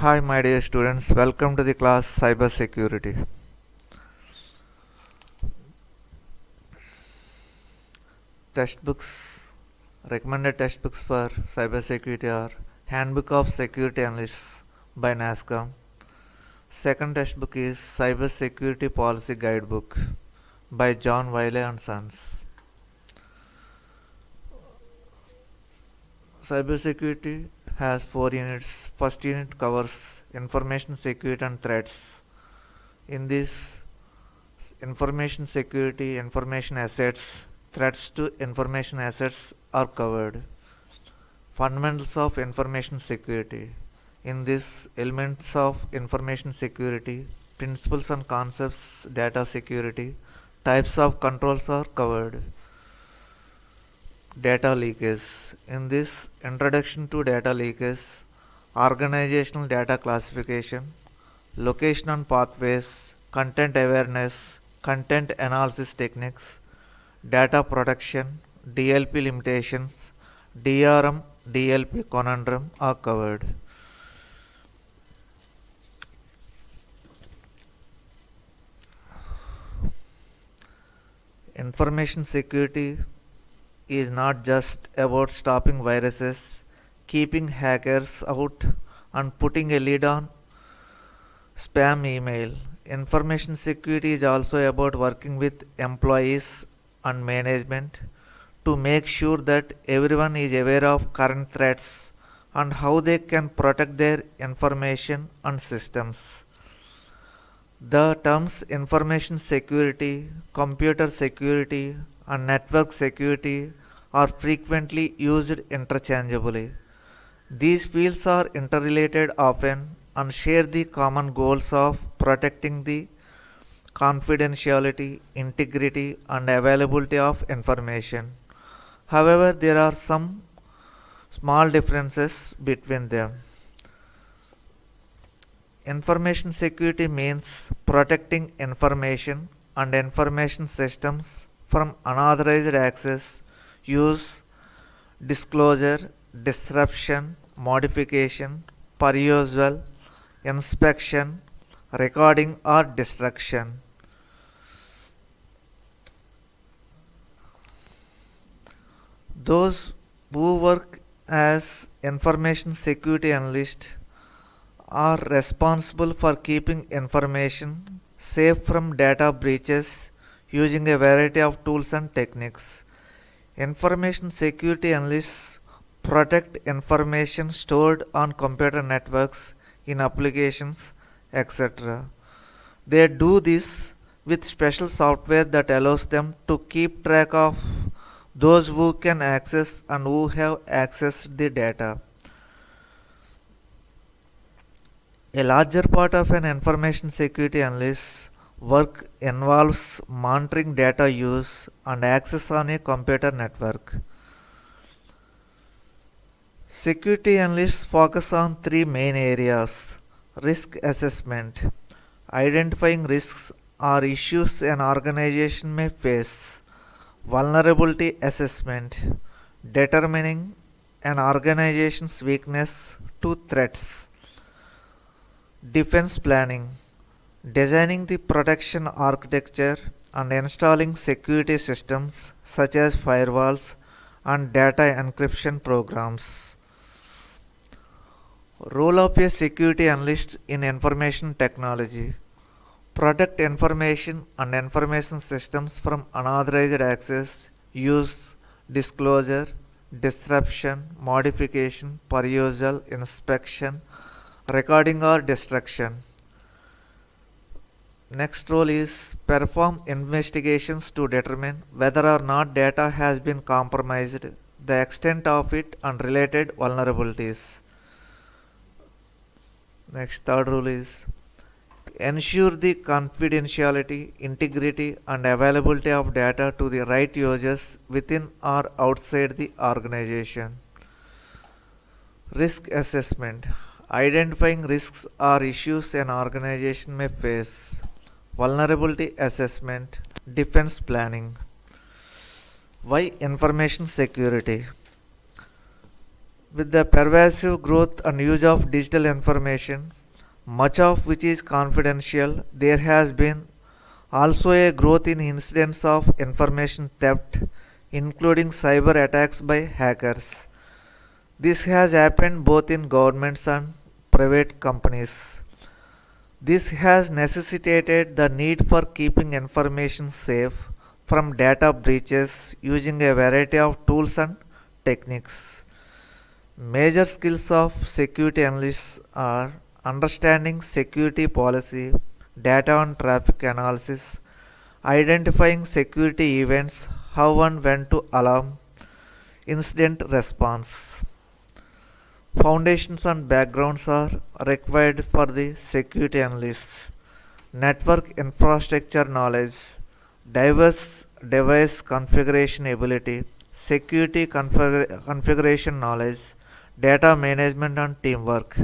Hi, my dear students. Welcome to the class Cyber Security. Textbooks, recommended textbooks for cyber security are Handbook of Security Analysts by NASCOM. Second textbook is Cyber Security Policy Guidebook by John Wiley and Sons. Cybersecurity has 4 units. First unit covers information security and threats. In this, information security, information assets, threats to information assets are covered. Fundamentals of information security. In this, elements of information security, principles and concepts, data security, types of controls are covered. Data leakage. In this, introduction to data leakage, organizational data classification, location and pathways, content awareness, content analysis techniques, data protection, DLP limitations, DRM, DLP conundrum are covered. Information security is not just about stopping viruses, keeping hackers out, and putting a lid on spam email. Information security is also about working with employees and management to make sure that everyone is aware of current threats and how they can protect their information and systems. The terms information security, computer security, and network security are frequently used interchangeably. These fields are interrelated often and share the common goals of protecting the confidentiality, integrity, and availability of information. However, there are some small differences between them. Information security means protecting information and information systems from unauthorized access, use, disclosure, disruption, modification, perusal, inspection, recording, or destruction. Those who work as information security analysts are responsible for keeping information safe from data breaches using a variety of tools and techniques. Information security analysts protect information stored on computer networks, in applications, etc. They do this with special software that allows them to keep track of those who can access and who have accessed the data. A larger part of an information security analyst's work involves monitoring data use and access on a computer network. Security analysts focus on three main areas: risk assessment, identifying risks or issues an organization may face; vulnerability assessment, determining an organization's weakness to threats; defense planning, designing the protection architecture and installing security systems such as firewalls and data encryption programs. Role of a security analyst in information technology: protect information and information systems from unauthorized access, use, disclosure, disruption, modification, perusal, inspection, recording, or destruction. Next role is perform investigations to determine whether or not data has been compromised, the extent of it, and related vulnerabilities. Next, third rule is ensure the confidentiality, integrity, and availability of data to the right users within or outside the organization. Risk assessment, identifying risks or issues an organization may face. Vulnerability assessment, defense planning. Why information security? With the pervasive growth and use of digital information, much of which is confidential. There has been also a growth in incidents of information theft, including cyber attacks by hackers. This has happened both in governments and private companies. This has necessitated the need for keeping information safe from data breaches using a variety of tools and techniques. Major skills of security analysts are understanding security policy, data and traffic analysis, identifying security events, how and when to alarm, incident response. Foundations and backgrounds are required for the security analysts. Network infrastructure knowledge, diverse device configuration ability, security configuration knowledge, data management and teamwork.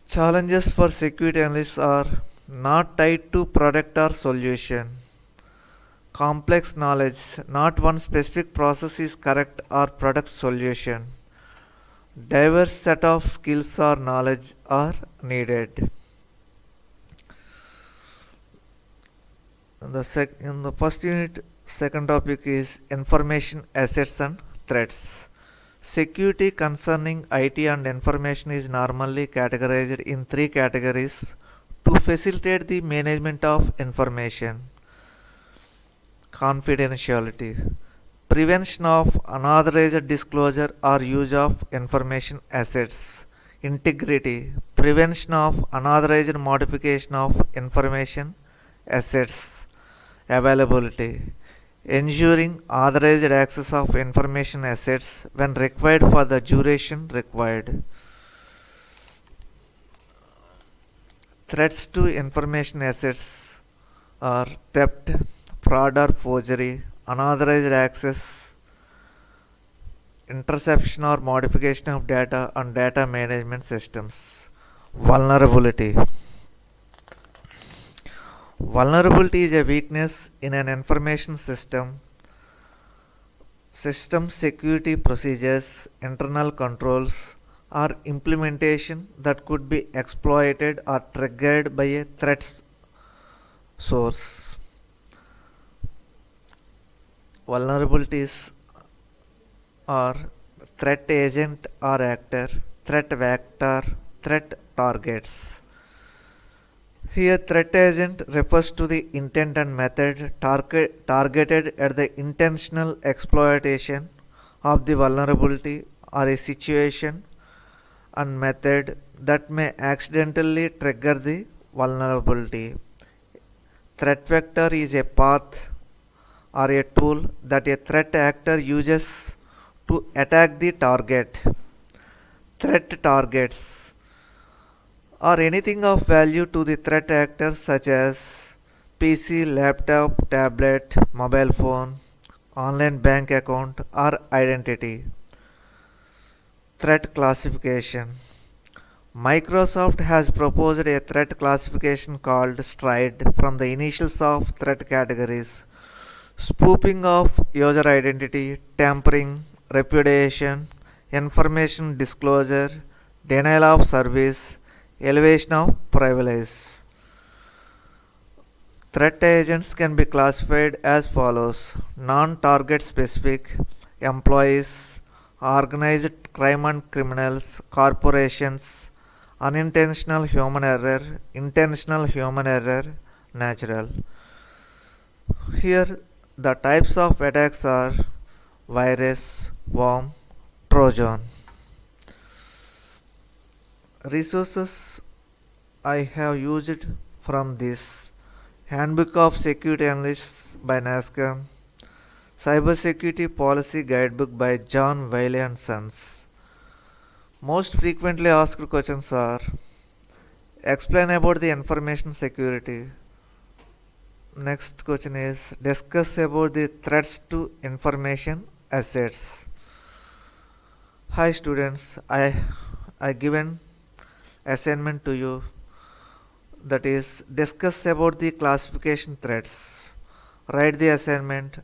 Challenges for security analysts are not tied to product or solution. Complex knowledge, not one specific process is correct or product solution. Diverse set of skills or knowledge are needed. In the first unit, second topic is information assets and threats. Security concerning IT and information is normally categorized in three categories to facilitate the management of information. Confidentiality, prevention of unauthorized disclosure or use of information assets. Integrity, prevention of unauthorized modification of information assets. Availability, ensuring authorized access of information assets when required for the duration required. Threats to information assets are theft, fraud or forgery, unauthorized access, interception or modification of data and data management systems. Vulnerability. Vulnerability is a weakness in an information system. System security procedures, internal controls, or implementation that could be exploited or triggered by a threat source. Vulnerabilities are threat agent or actor, threat vector, threat targets. Here, threat agent refers to the intent and method targeted at the intentional exploitation of the vulnerability or a situation and method that may accidentally trigger the vulnerability. Threat vector is a path or a tool that a threat actor uses to attack the target. Threat targets or anything of value to the threat actor such as PC, laptop, tablet, mobile phone, online bank account or identity. Threat classification. Microsoft has proposed a threat classification called STRIDE from the initials of threat categories: spoofing of user identity, tampering, repudiation, information disclosure, denial of service, elevation of privilege. Threat agents can be classified as follows: non-target specific, employees, organized crime and criminals, corporations, unintentional human error, intentional human error, natural. Here the types of attacks are virus, worm, Trojan. Resources I have used from this: Handbook of Security Analysts by NASCOM, Cybersecurity Policy Guidebook by John Wiley and Sons. Most frequently asked questions are: explain about the information security. Next question is: discuss about the threats to information assets. Hi students, I given assignment to you, that is discuss about the classification threats. Write the assignment